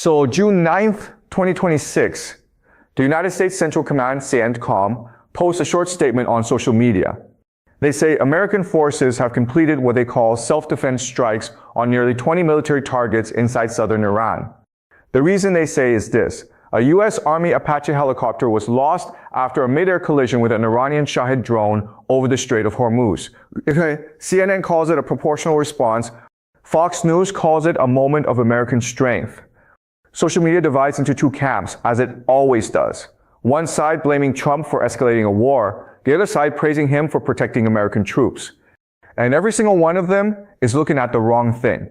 So June 9th, 2026, the United States Central Command, CENTCOM, posts a short statement on social media. They say American forces have completed what they call self-defense strikes on nearly 20 military targets inside southern Iran. The reason they say is this: a U.S. Army Apache helicopter was lost after a mid-air collision with an Iranian Shahed drone over the Strait of Hormuz. CNN calls it a proportional response. Fox News calls it a moment of American strength. Social media divides into two camps, as it always does. One side blaming Trump for escalating a war, the other side praising him for protecting American troops. And every single one of them is looking at the wrong thing.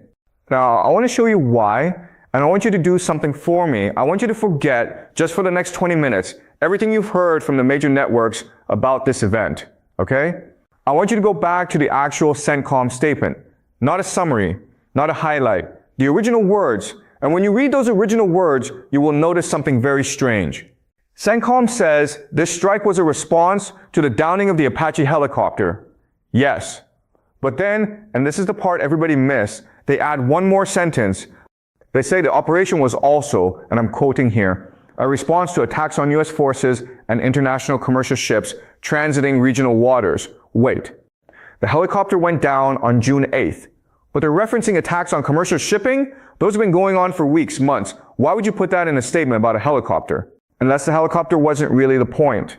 Now, I want to show you why, and I want you to do something for me. I want you to forget, just for the next 20 minutes, everything you've heard from the major networks about this event, okay? I want you to go back to the actual CENTCOM statement, not a summary, not a highlight, the original words. And when you read those original words, you will notice something very strange. CENTCOM says this strike was a response to the downing of the Apache helicopter. Yes. But then, and this is the part everybody missed, they add one more sentence. They say the operation was also, and I'm quoting here, a response to attacks on U.S. forces and international commercial ships transiting regional waters. Wait. The helicopter went down on June 8th. But they're referencing attacks on commercial shipping? Those have been going on for weeks, months. Why would you put that in a statement about a helicopter? Unless the helicopter wasn't really the point.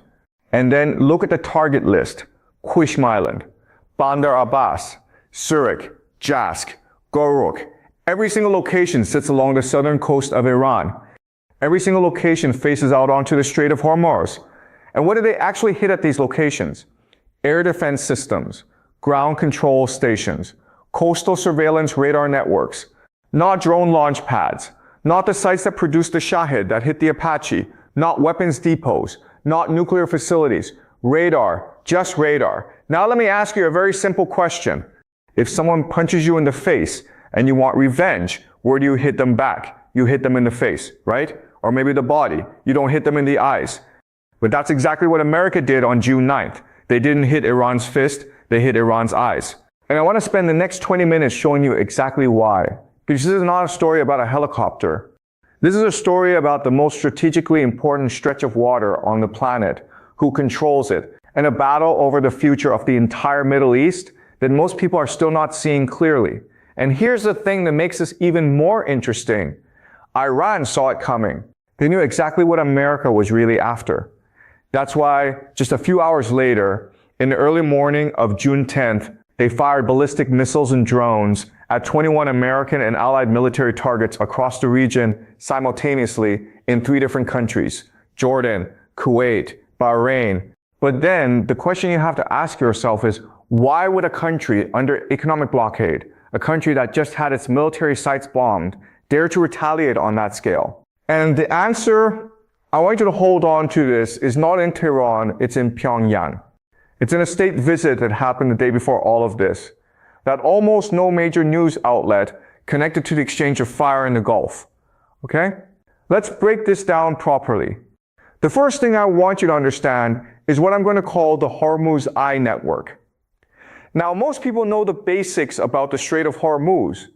And then look at the target list. Qeshm Island, Bandar Abbas, Sirik, Jask, Gorok. Every single location sits along the southern coast of Iran. Every single location faces out onto the Strait of Hormuz. And what did they actually hit at these locations? Air defense systems, ground control stations, coastal surveillance radar networks, not drone launch pads, not the sites that produced the Shahed that hit the Apache, not weapons depots, not nuclear facilities, radar, just radar. Now let me ask you a very simple question. If someone punches you in the face and you want revenge, where do you hit them back? You hit them in the face, right? Or maybe the body. You don't hit them in the eyes. But that's exactly what America did on June 9th. They didn't hit Iran's fist, they hit Iran's eyes. And I want to spend the next 20 minutes showing you exactly why. Because this is not a story about a helicopter. This is a story about the most strategically important stretch of water on the planet, who controls it, and a battle over the future of the entire Middle East that most people are still not seeing clearly. And here's the thing that makes this even more interesting. Iran saw it coming. They knew exactly what America was really after. That's why just a few hours later, in the early morning of June 10th, they fired ballistic missiles and drones at 21 American and allied military targets across the region simultaneously in 3 different countries: Jordan, Kuwait, Bahrain. But then the question you have to ask yourself is, why would a country under economic blockade, a country that just had its military sites bombed, dare to retaliate on that scale? And the answer, I want you to hold on to this, is not in Tehran, it's in Pyongyang. It's in a state visit that happened the day before all of this, that almost no major news outlet connected to the exchange of fire in the Gulf. Okay? Let's break this down properly. The first thing I want you to understand is what I'm going to call the Hormuz Eye Network. Now, most people know the basics about the Strait of Hormuz.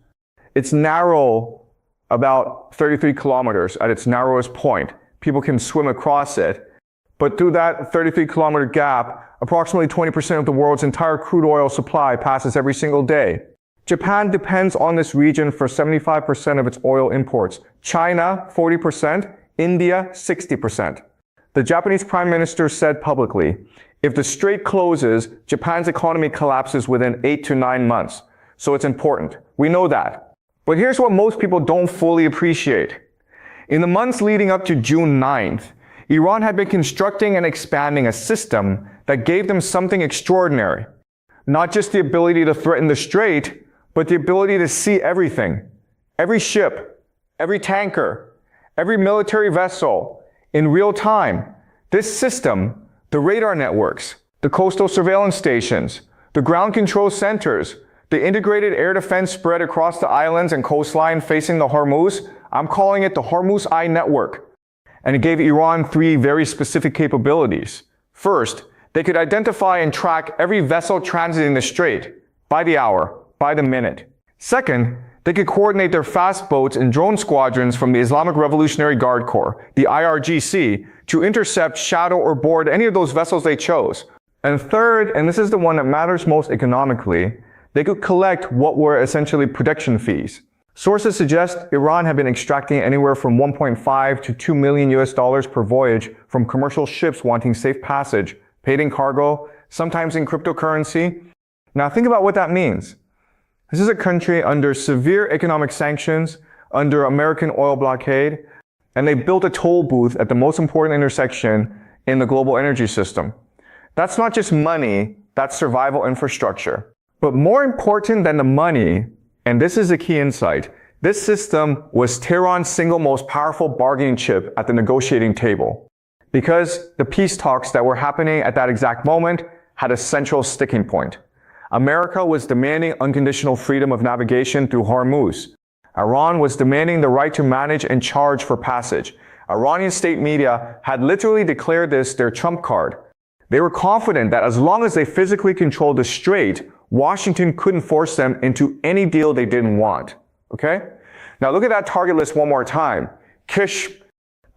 It's narrow, about 33 kilometers at its narrowest point. People can swim across it. But through that 33-kilometer gap, approximately 20% of the world's entire crude oil supply passes every single day. Japan depends on this region for 75% of its oil imports. China, 40%. India, 60%. The Japanese Prime Minister said publicly, if the strait closes, Japan's economy collapses within 8 to 9 months. So it's important. We know that. But here's what most people don't fully appreciate. In the months leading up to June 9th, Iran had been constructing and expanding a system that gave them something extraordinary. Not just the ability to threaten the strait, but the ability to see everything. Every ship, every tanker, every military vessel in real time. This system, the radar networks, the coastal surveillance stations, the ground control centers, the integrated air defense spread across the islands and coastline facing the Hormuz, I'm calling it the Hormuz Eye Network. And it gave Iran 3 very specific capabilities. First, they could identify and track every vessel transiting the strait by the hour, by the minute. Second, They could coordinate their fast boats and drone squadrons from the Islamic Revolutionary Guard Corps, the IRGC, to intercept, shadow, or board any of those vessels they chose. And third, and this is the one that matters most economically, they could collect what were essentially protection fees. Sources suggest Iran had been extracting anywhere from 1.5 to 2 million US dollars per voyage from commercial ships wanting safe passage, paid in cargo, sometimes in cryptocurrency. Now think about what that means. This is a country under severe economic sanctions, under American oil blockade, and they built a toll booth at the most important intersection in the global energy system. That's not just money, that's survival infrastructure. But more important than the money, and this is a key insight, this system was Tehran's single most powerful bargaining chip at the negotiating table. Because the peace talks that were happening at that exact moment had a central sticking point. America was demanding unconditional freedom of navigation through Hormuz. Iran was demanding the right to manage and charge for passage. Iranian state media had literally declared this their trump card. They were confident that as long as they physically controlled the strait, Washington couldn't force them into any deal they didn't want. Okay? Now look at that target list one more time. Qeshm,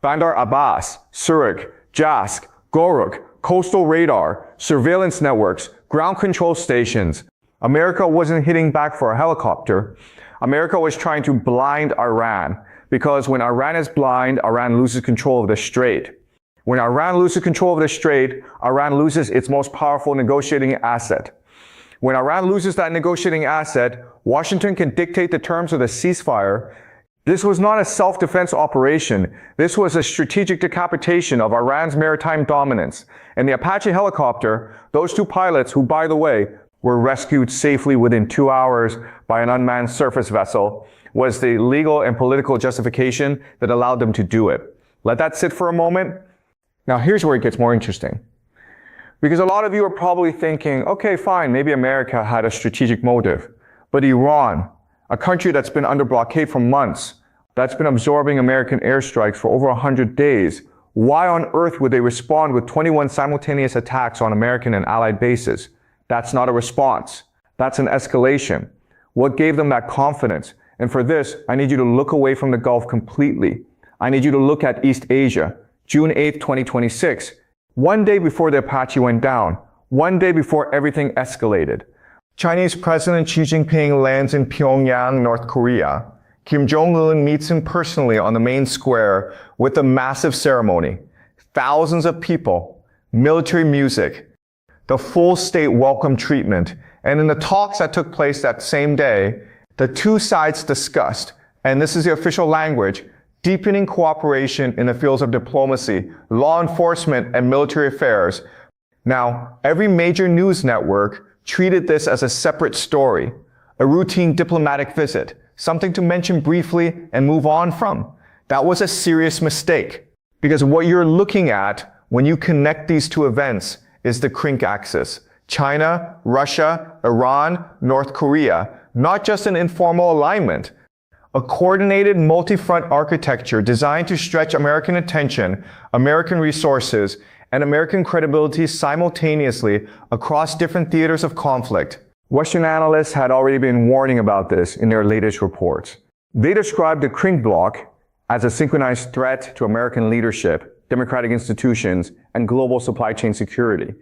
Bandar Abbas, Sirik, Jask, Goruk, coastal radar, surveillance networks, ground control stations. America wasn't hitting back for a helicopter. America was trying to blind Iran, because when Iran is blind, Iran loses control of the strait. When Iran loses control of the strait, Iran loses its most powerful negotiating asset. When Iran loses that negotiating asset, Washington can dictate the terms of the ceasefire. This was not a self-defense operation. This was a strategic decapitation of Iran's maritime dominance. And the Apache helicopter, those two pilots who, by the way, were rescued safely within 2 hours by an unmanned surface vessel, was the legal and political justification that allowed them to do it. Let that sit for a moment. Now here's where it gets more interesting. Because a lot of you are probably thinking, okay, fine, maybe America had a strategic motive. But Iran, a country that's been under blockade for months, that's been absorbing American airstrikes for over 100 days, why on earth would they respond with 21 simultaneous attacks on American and allied bases? That's not a response. That's an escalation. What gave them that confidence? And for this, I need you to look away from the Gulf completely. I need you to look at East Asia. June 8th, 2026. One day before the Apache went down. One day before everything escalated. Chinese President Xi Jinping lands in Pyongyang, North Korea. Kim Jong-un meets him personally on the main square with a massive ceremony. Thousands of people, military music, the full state welcome treatment. And in the talks that took place that same day, the two sides discussed, and this is the official language, deepening cooperation in the fields of diplomacy, law enforcement, and military affairs. Now, every major news network treated this as a separate story, a routine diplomatic visit, something to mention briefly and move on from. That was a serious mistake, because what you're looking at when you connect these two events is the CRINK axis. China, Russia, Iran, North Korea, not just an informal alignment. A coordinated multi-front architecture designed to stretch American attention, American resources, and American credibility simultaneously across different theaters of conflict. Western analysts had already been warning about this in their latest reports. They described the CRINK bloc as a synchronized threat to American leadership, democratic institutions, and global supply chain security.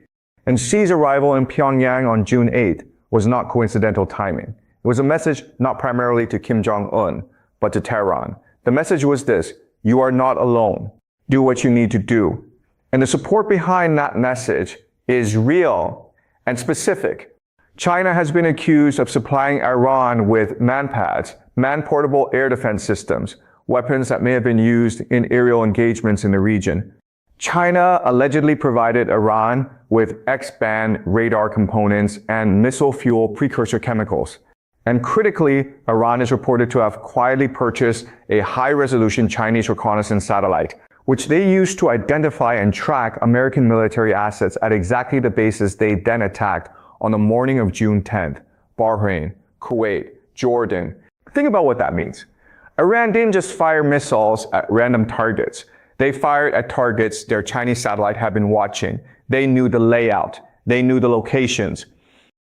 And Xi's arrival in Pyongyang on June 8th was not coincidental timing. It was a message not primarily to Kim Jong-un, but to Tehran. The message was this: you are not alone. Do what you need to do. And the support behind that message is real and specific. China has been accused of supplying Iran with manpads, man-portable air defense systems, weapons that may have been used in aerial engagements in the region. China allegedly provided Iran with X-band radar components and missile fuel precursor chemicals. And critically, Iran is reported to have quietly purchased a high-resolution Chinese reconnaissance satellite, which they used to identify and track American military assets at exactly the bases they then attacked on the morning of June 10th. Bahrain, Kuwait, Jordan. Think about what that means. Iran didn't just fire missiles at random targets. They fired at targets their Chinese satellite had been watching. They knew the layout. They knew the locations.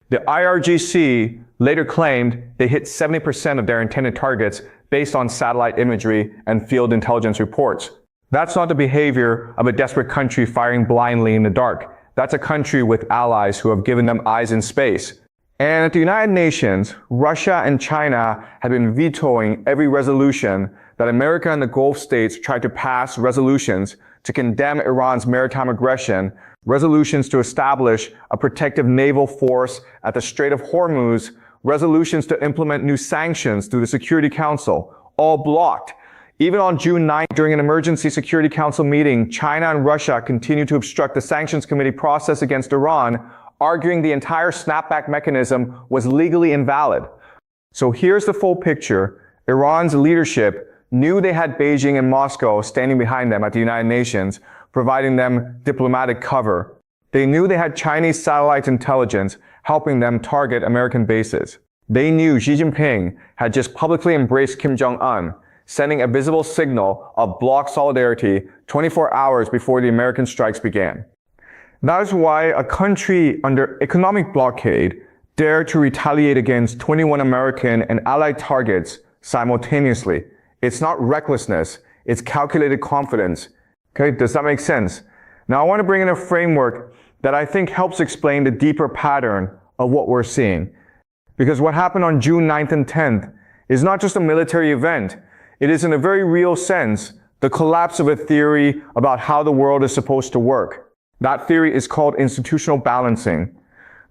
The IRGC later claimed they hit 70% of their intended targets based on satellite imagery and field intelligence reports. That's not the behavior of a desperate country firing blindly in the dark. That's a country with allies who have given them eyes in space. And at the United Nations, Russia and China have been vetoing every resolution that America and the Gulf states tried to pass, resolutions to condemn Iran's maritime aggression, resolutions to establish a protective naval force at the Strait of Hormuz, resolutions to implement new sanctions through the Security Council, all blocked. Even on June 9th, during an emergency Security Council meeting, China and Russia continued to obstruct the Sanctions Committee process against Iran, arguing the entire snapback mechanism was legally invalid. So here's the full picture. Iran's leadership knew they had Beijing and Moscow standing behind them at the United Nations, providing them diplomatic cover. They knew they had Chinese satellite intelligence helping them target American bases. They knew Xi Jinping had just publicly embraced Kim Jong-un, sending a visible signal of bloc solidarity 24 hours before the American strikes began. That is why a country under economic blockade dared to retaliate against 21 American and allied targets simultaneously. It's not recklessness, it's calculated confidence. Okay, does that make sense? Now I want to bring in a framework that I think helps explain the deeper pattern of what we're seeing. Because what happened on June 9th and 10th is not just a military event. It is in a very real sense the collapse of a theory about how the world is supposed to work. That theory is called institutional balancing.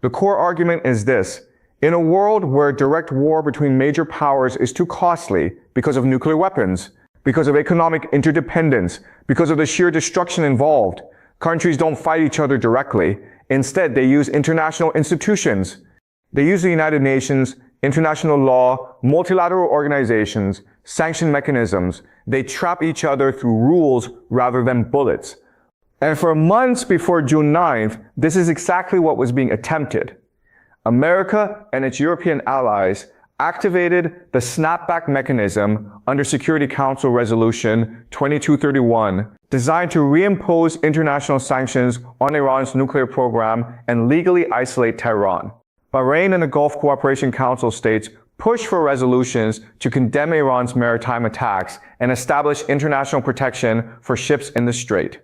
The core argument is this. In a world where direct war between major powers is too costly because of nuclear weapons, because of economic interdependence, because of the sheer destruction involved, countries don't fight each other directly. Instead, they use international institutions. They use the United Nations, international law, multilateral organizations, sanction mechanisms. They trap each other through rules rather than bullets. And for months before June 9th, this is exactly what was being attempted. America and its European allies activated the snapback mechanism under Security Council Resolution 2231, designed to reimpose international sanctions on Iran's nuclear program and legally isolate Tehran. Bahrain and the Gulf Cooperation Council states pushed for resolutions to condemn Iran's maritime attacks and establish international protection for ships in the Strait.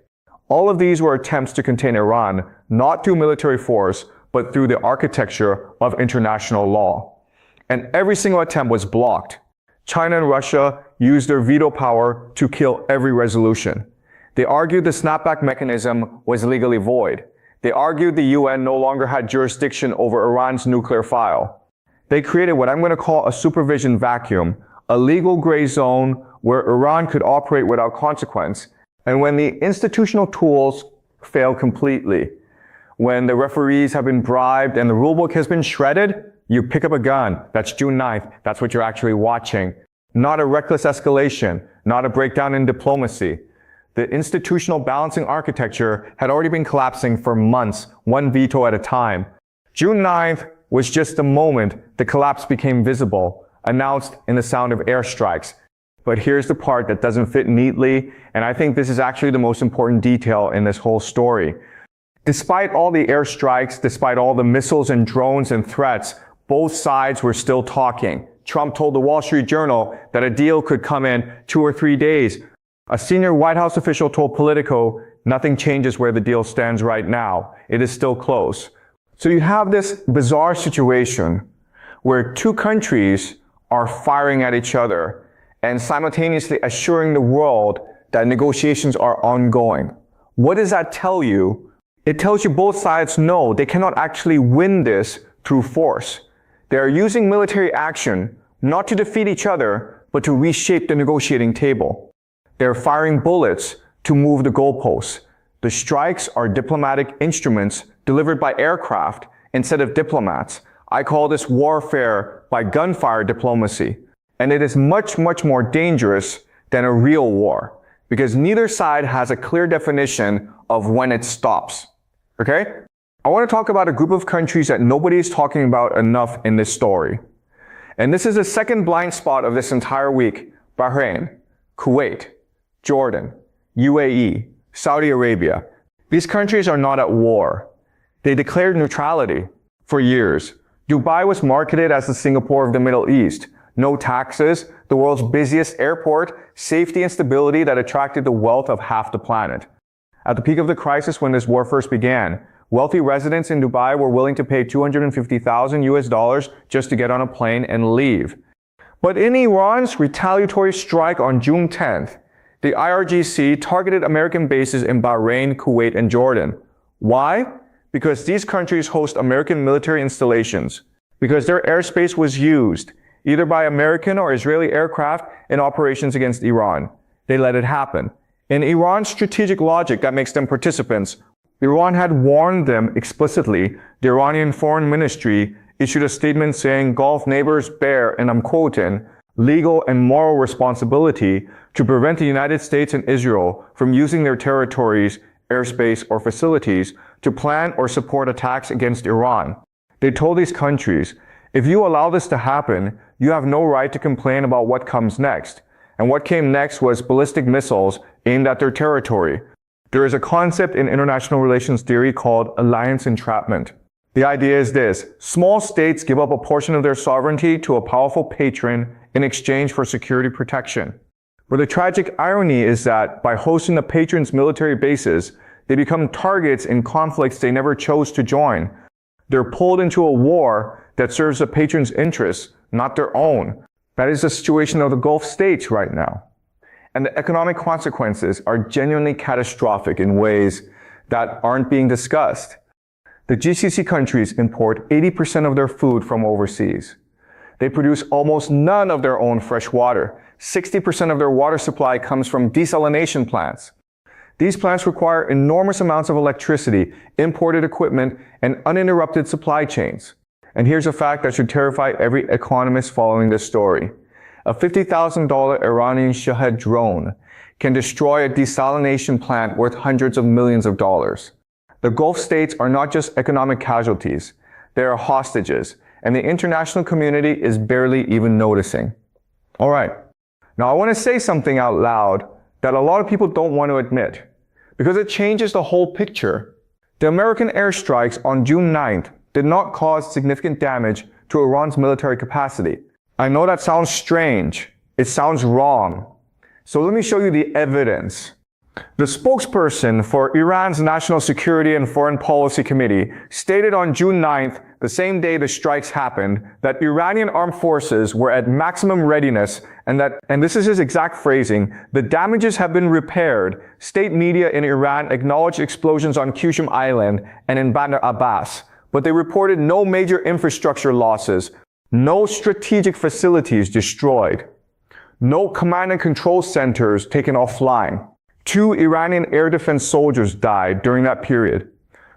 All of these were attempts to contain Iran, not through military force, but through the architecture of international law. And every single attempt was blocked. China and Russia used their veto power to kill every resolution. They argued the snapback mechanism was legally void. They argued the UN no longer had jurisdiction over Iran's nuclear file. They created what I'm going to call a supervision vacuum, a legal gray zone where Iran could operate without consequence. And when the institutional tools fail completely, when the referees have been bribed and the rulebook has been shredded, you pick up a gun. That's June 9th. That's what you're actually watching. Not a reckless escalation, not a breakdown in diplomacy. The institutional balancing architecture had already been collapsing for months, one veto at a time. June 9th was just the moment the collapse became visible, announced in the sound of airstrikes. But here's the part that doesn't fit neatly, and I think this is actually the most important detail in this whole story. Despite all the airstrikes, despite all the missiles and drones and threats, both sides were still talking. Trump told the Wall Street Journal that a deal could come in 2 or 3 days. A senior White House official told Politico, nothing changes where the deal stands right now. It is still close. So you have this bizarre situation where two countries are firing at each other and simultaneously assuring the world that negotiations are ongoing. What does that tell you? It tells you both sides know they cannot actually win this through force. They are using military action not to defeat each other, but to reshape the negotiating table. They're firing bullets to move the goalposts. The strikes are diplomatic instruments delivered by aircraft instead of diplomats. I call this warfare by gunfire diplomacy. And it is much, much more dangerous than a real war because neither side has a clear definition of when it stops. Okay? I want to talk about a group of countries that nobody is talking about enough in this story. And this is the second blind spot of this entire week. Bahrain, Kuwait, Jordan, UAE, Saudi Arabia. These countries are not at war. They declared neutrality for years. Dubai was marketed as the Singapore of the Middle East. No taxes, the world's busiest airport, safety and stability that attracted the wealth of half the planet. At the peak of the crisis when this war first began, wealthy residents in Dubai were willing to pay $250,000 just to get on a plane and leave. But in Iran's retaliatory strike on June 10th, the IRGC targeted American bases in Bahrain, Kuwait, and Jordan. Why? Because these countries host American military installations. Because their airspace was used, either by American or Israeli aircraft in operations against Iran. They let it happen. In Iran's strategic logic that makes them participants, Iran had warned them explicitly. The Iranian Foreign Ministry issued a statement saying Gulf neighbors bear, and I'm quoting, legal and moral responsibility to prevent the United States and Israel from using their territories, airspace, or facilities to plan or support attacks against Iran. They told these countries, if you allow this to happen, you have no right to complain about what comes next. And what came next was ballistic missiles aimed at their territory. There is a concept in international relations theory called alliance entrapment. The idea is this: small states give up a portion of their sovereignty to a powerful patron in exchange for security protection. But the tragic irony is that by hosting the patron's military bases, they become targets in conflicts they never chose to join. They're pulled into a war that serves the patron's interests, not their own. That is the situation of the Gulf states right now. And the economic consequences are genuinely catastrophic in ways that aren't being discussed. The GCC countries import 80% of their food from overseas. They produce almost none of their own fresh water. 60% of their water supply comes from desalination plants. These plants require enormous amounts of electricity, imported equipment, and uninterrupted supply chains. And here's a fact that should terrify every economist following this story. A $50,000 Iranian Shahed drone can destroy a desalination plant worth hundreds of millions of dollars. The Gulf states are not just economic casualties, they are hostages, and the international community is barely even noticing. Alright, now I want to say something out loud that a lot of people don't want to admit, because it changes the whole picture. The American airstrikes on June 9th did not cause significant damage to Iran's military capacity. I know that sounds strange. It sounds wrong. So let me show you the evidence. The spokesperson for Iran's National Security and Foreign Policy Committee stated on June 9th, the same day the strikes happened, that Iranian armed forces were at maximum readiness and that, and this is his exact phrasing, the damages have been repaired. State media in Iran acknowledged explosions on Qeshm Island and in Bandar Abbas, but they reported no major infrastructure losses, no strategic facilities destroyed, no command and control centers taken offline. 2 Iranian air defense soldiers died during that period,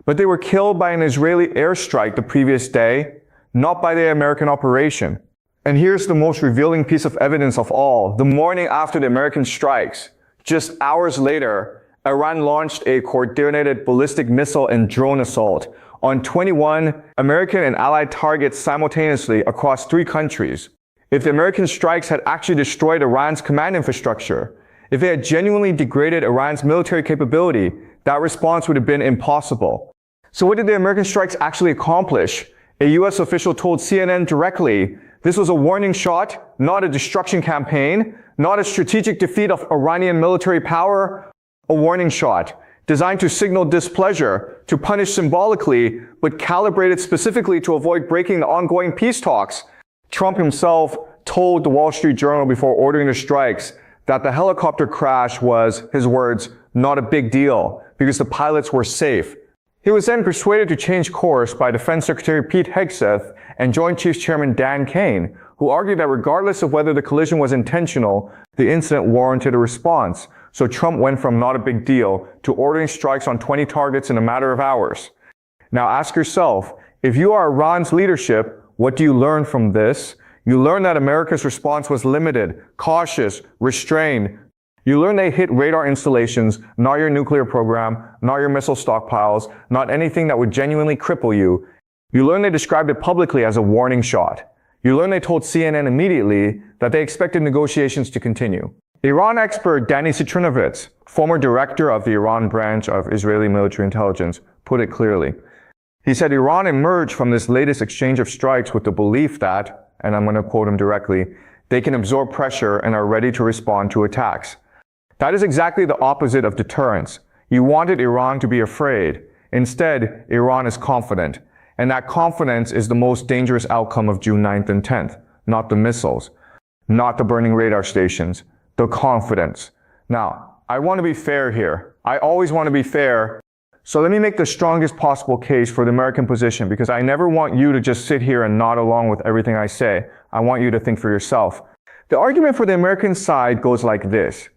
but they were killed by an Israeli airstrike the previous day, not by the American operation. And here's the most revealing piece of evidence of all. The morning after the American strikes, just hours later, Iran launched a coordinated ballistic missile and drone assault on 21 American and allied targets simultaneously across 3 countries. If the American strikes had actually destroyed Iran's command infrastructure, if they had genuinely degraded Iran's military capability, that response would have been impossible. So what did the American strikes actually accomplish? A US official told CNN directly, this was a warning shot, not a destruction campaign, not a strategic defeat of Iranian military power, a warning shot, designed to signal displeasure, to punish symbolically, but calibrated specifically to avoid breaking the ongoing peace talks. Trump himself told the Wall Street Journal before ordering the strikes that the helicopter crash was, his words, not a big deal because the pilots were safe. He was then persuaded to change course by Defense Secretary Pete Hegseth and Joint Chiefs Chairman Dan Kane, who argued that regardless of whether the collision was intentional, the incident warranted a response. So Trump went from not a big deal to ordering strikes on 20 targets in a matter of hours. Now ask yourself, if you are Iran's leadership, what do you learn from this? You learn that America's response was limited, cautious, restrained. You learn they hit radar installations, not your nuclear program, not your missile stockpiles, not anything that would genuinely cripple you. You learn they described it publicly as a warning shot. You learn they told CNN immediately that they expected negotiations to continue. Iran expert Danny Citrinovitz, former director of the Iran branch of Israeli military intelligence, put it clearly. He said Iran emerged from this latest exchange of strikes with the belief that, and I'm going to quote him directly, they can absorb pressure and are ready to respond to attacks. That is exactly the opposite of deterrence. You wanted Iran to be afraid. Instead, Iran is confident. And that confidence is the most dangerous outcome of June 9th and 10th. Not the missiles, not the burning radar stations, the confidence. Now, I want to be fair here. I always want to be fair. So let me make the strongest possible case for the American position, because I never want you to just sit here and nod along with everything I say. I want you to think for yourself. The argument for the American side goes like this.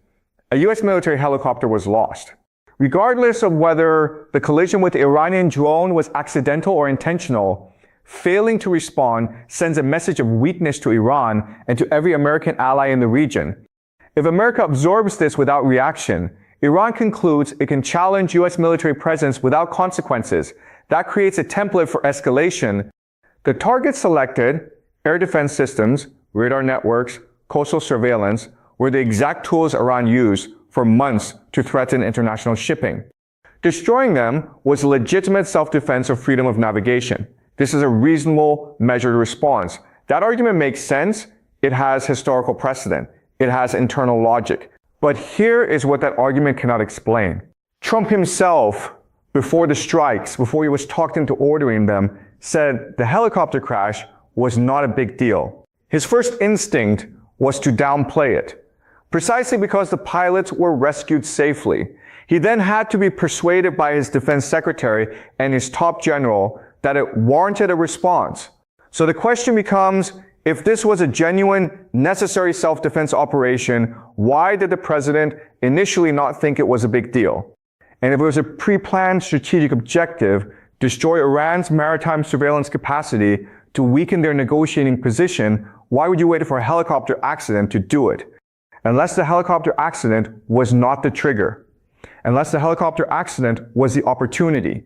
A US military helicopter was lost. Regardless of whether the collision with the Iranian drone was accidental or intentional, failing to respond sends a message of weakness to Iran and to every American ally in the region. If America absorbs this without reaction, Iran concludes it can challenge US military presence without consequences. That creates a template for escalation. The targets selected, air defense systems, radar networks, coastal surveillance, were the exact tools Iran used for months to threaten international shipping. Destroying them was legitimate self-defense or freedom of navigation. This is a reasonable, measured response. That argument makes sense. It has historical precedent. It has internal logic. But here is what that argument cannot explain. Trump himself, before the strikes, before he was talked into ordering them, said the helicopter crash was not a big deal. His first instinct was to downplay it, precisely because the pilots were rescued safely. He then had to be persuaded by his defense secretary and his top general that it warranted a response. So the question becomes, if this was a genuine, necessary self-defense operation, why did the president initially not think it was a big deal? And if it was a pre-planned strategic objective, destroy Iran's maritime surveillance capacity to weaken their negotiating position, why would you wait for a helicopter accident to do it? Unless the helicopter accident was not the trigger. Unless the helicopter accident was the opportunity.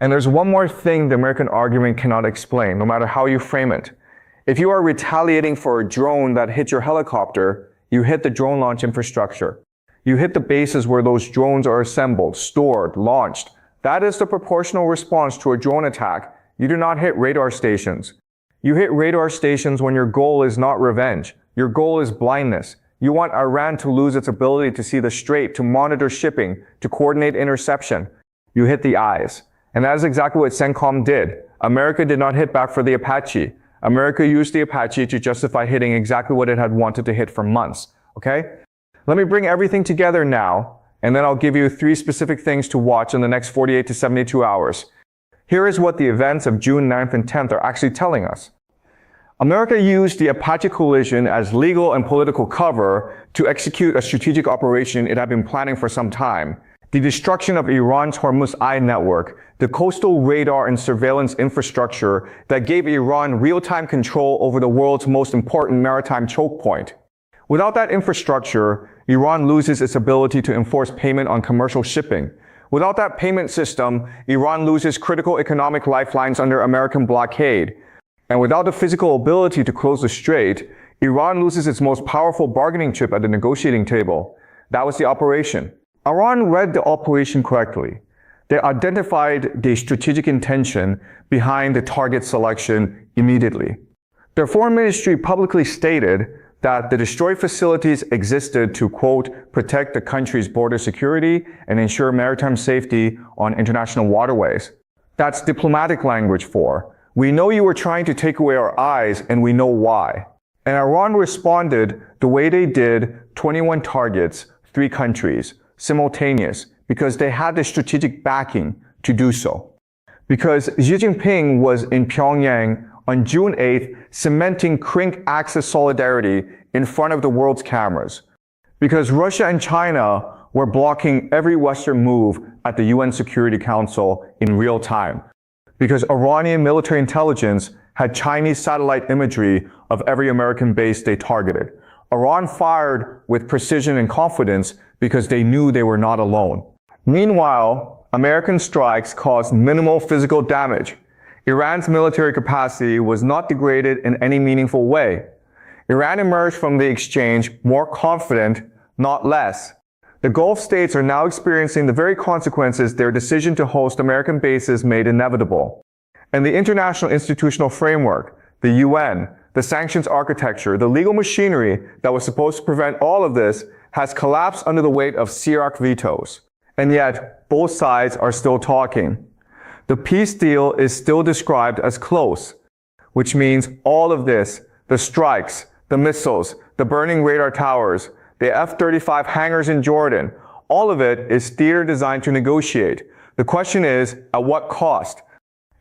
And there's one more thing the American argument cannot explain, no matter how you frame it. If you are retaliating for a drone that hit your helicopter, you hit the drone launch infrastructure. You hit the bases where those drones are assembled, stored, launched. That is the proportional response to a drone attack. You do not hit radar stations. You hit radar stations when your goal is not revenge. Your goal is blindness. You want Iran to lose its ability to see the strait, to monitor shipping, to coordinate interception. You hit the eyes. And that is exactly what CENTCOM did. America did not hit back for the Apache. America used the Apache to justify hitting exactly what it had wanted to hit for months. Okay? Let me bring everything together now, and then I'll give you 3 specific things to watch in the next 48 to 72 hours. Here is what the events of June 9th and 10th are actually telling us. America used the Apache collision as legal and political cover to execute a strategic operation it had been planning for some time. The destruction of Iran's Hormuz Eye network, the coastal radar and surveillance infrastructure that gave Iran real-time control over the world's most important maritime choke point. Without that infrastructure, Iran loses its ability to enforce payment on commercial shipping. Without that payment system, Iran loses critical economic lifelines under American blockade. And without the physical ability to close the strait, Iran loses its most powerful bargaining chip at the negotiating table. That was the operation. Iran read the operation correctly. They identified the strategic intention behind the target selection immediately. Their foreign ministry publicly stated that the destroyed facilities existed to, quote, protect the country's border security and ensure maritime safety on international waterways. That's diplomatic language for, we know you were trying to take away our eyes and we know why. And Iran responded the way they did 21 targets, 3 countries, simultaneous, because they had the strategic backing to do so. Because Xi Jinping was in Pyongyang on June 8th, cementing CRINK Axis solidarity in front of the world's cameras. Because Russia and China were blocking every Western move at the UN Security Council in real time. Because Iranian military intelligence had Chinese satellite imagery of every American base they targeted. Iran fired with precision and confidence because they knew they were not alone. Meanwhile, American strikes caused minimal physical damage. Iran's military capacity was not degraded in any meaningful way. Iran emerged from the exchange more confident, not less. The Gulf states are now experiencing the very consequences their decision to host American bases made inevitable. And the international institutional framework, the UN, the sanctions architecture, the legal machinery that was supposed to prevent all of this has collapsed under the weight of Sirik vetoes. And yet, both sides are still talking. The peace deal is still described as close, which means all of this, the strikes, the missiles, the burning radar towers, the F-35 hangars in Jordan, all of it is theater designed to negotiate. The question is, at what cost?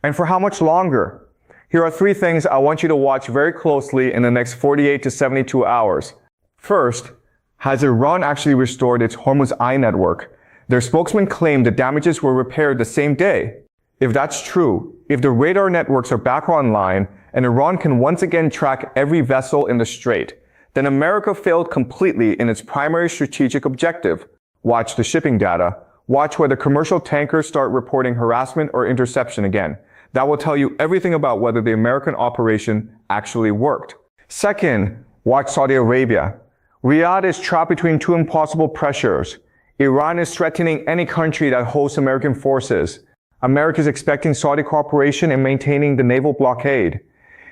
And for how much longer? Here are 3 things I want you to watch very closely in the next 48 to 72 hours. First, has Iran actually restored its Hormuz I network? Their spokesman claimed the damages were repaired the same day. If that's true, if the radar networks are back online and Iran can once again track every vessel in the strait, then America failed completely in its primary strategic objective. Watch the shipping data. Watch whether commercial tankers start reporting harassment or interception again. That will tell you everything about whether the American operation actually worked. Second, watch Saudi Arabia. Riyadh is trapped between 2 impossible pressures. Iran is threatening any country that hosts American forces. America is expecting Saudi cooperation in maintaining the naval blockade.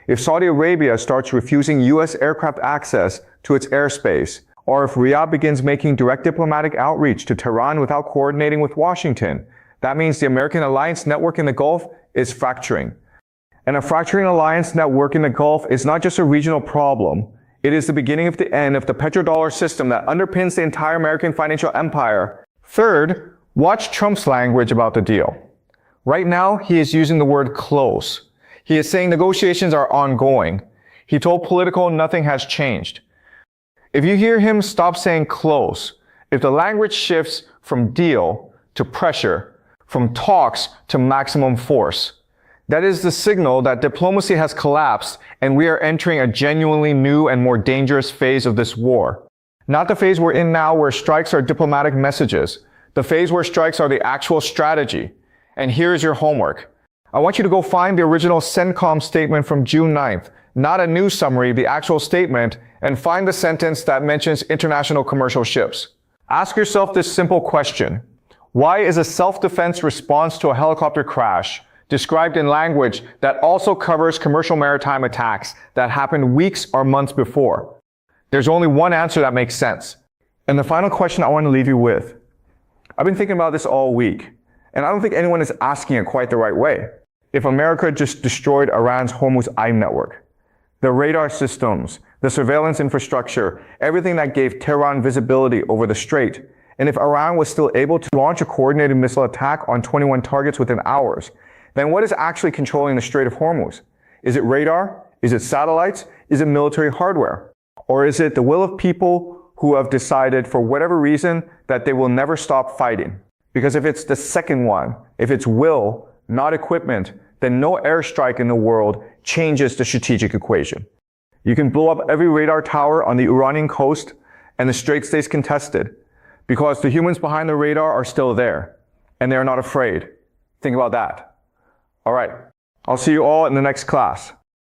If Saudi Arabia starts refusing U.S. aircraft access to its airspace, or if Riyadh begins making direct diplomatic outreach to Tehran without coordinating with Washington, that means the American alliance network in the Gulf is fracturing. And a fracturing alliance network in the Gulf is not just a regional problem. It is the beginning of the end of the petrodollar system that underpins the entire American financial empire. Third, watch Trump's language about the deal. Right now, he is using the word close. He is saying negotiations are ongoing. He told Politico nothing has changed. If you hear him stop saying close, if the language shifts from deal to pressure, from talks to maximum force, that is the signal that diplomacy has collapsed and we are entering a genuinely new and more dangerous phase of this war. Not the phase we're in now where strikes are diplomatic messages. The phase where strikes are the actual strategy. And here is your homework. I want you to go find the original CENTCOM statement from June 9th, not a news summary, the actual statement, and find the sentence that mentions international commercial ships. Ask yourself this simple question. Why is a self-defense response to a helicopter crash described in language that also covers commercial maritime attacks that happened weeks or months before? There's only one answer that makes sense. And the final question I want to leave you with. I've been thinking about this all week, and I don't think anyone is asking it quite the right way. If America just destroyed Iran's Hormuz I network, the radar systems, the surveillance infrastructure, everything that gave Tehran visibility over the strait, and if Iran was still able to launch a coordinated missile attack on 21 targets within hours, then what is actually controlling the Strait of Hormuz? Is it radar? Is it satellites? Is it military hardware? Or is it the will of people who have decided for whatever reason that they will never stop fighting? Because if it's the second one, if it's will, not equipment, then no airstrike in the world changes the strategic equation. You can blow up every radar tower on the Iranian coast and the strait stays contested because the humans behind the radar are still there and they are not afraid. Think about that. All right. I'll see you all in the next class.